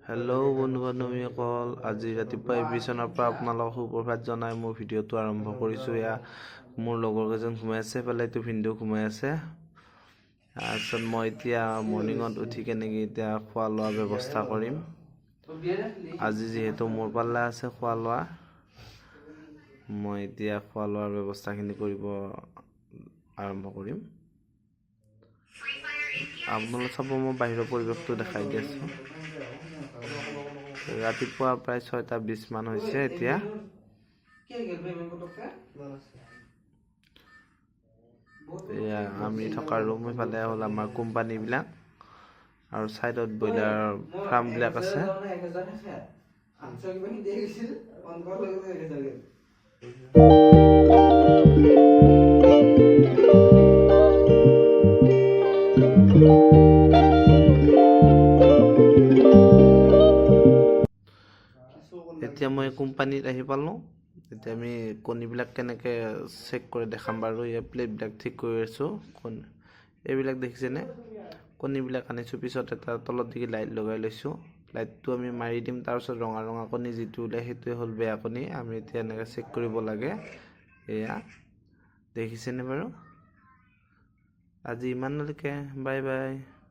Hello' বন্ধু বান্ধৱীসকল, আজি ৰাতিপুৱা বিচনাৰ পৰা আপোনালোকক সুপ্ৰভাত জনাই মোৰ ভিডিঅ'টো আৰম্ভ কৰিছোঁ। এয়া মোৰ লগৰ কেইজন ঘুমাই আছে, এইফালে এইটো ভিনদেউ ঘুমাই আছে। তাৰপিছত মই এতিয়া মৰ্ণিঙত উঠি কেনেকৈ এতিয়া খোৱা লোৱাৰ ব্যৱস্থা কৰিম। আজি যিহেতু মোৰ পাল্লা আছে খোৱা লোৱা, মই এতিয়া খোৱা লোৱাৰ ব্যৱস্থাখিনি কৰিব আৰম্ভ কৰিম। আপোনালোকে চাব, মই বাহিৰৰ পৰিৱেশটো দেখাই দি আছোঁ। ৰাতিপুৱা প্ৰায় 6:20 মান হৈছে। এতিয়া এয়া আমি থকা ৰুম, ইফালে হ'ল আমাৰ কোম্পানীবিলাক আৰু ছাইডত ব্ৰইলাৰ ফাৰ্মবিলাক আছে। এতিয়া মই কোম্পানীত আহি পালোঁ। এতিয়া আমি কণীবিলাক কেনেকৈ চেক কৰি দেখাম বাৰু। এই প্লেটবিলাক ঠিক কৰি আছোঁ। এইবিলাক দেখিছেনে? কণীবিলাক আনিছোঁ, পিছত এটা তলত দিকে লাইট লগাই লৈছোঁ। লাইটটো আমি মাৰি দিম, তাৰপিছত ৰঙা ৰঙা কণী যিটো ওলায় সেইটোৱে হ'ল বেয়া কণী। আমি এতিয়া এনেকৈ চেক কৰিব লাগে। এয়া দেখিছেনে বাৰু? আজি ইমানলৈকে, বাই বাই।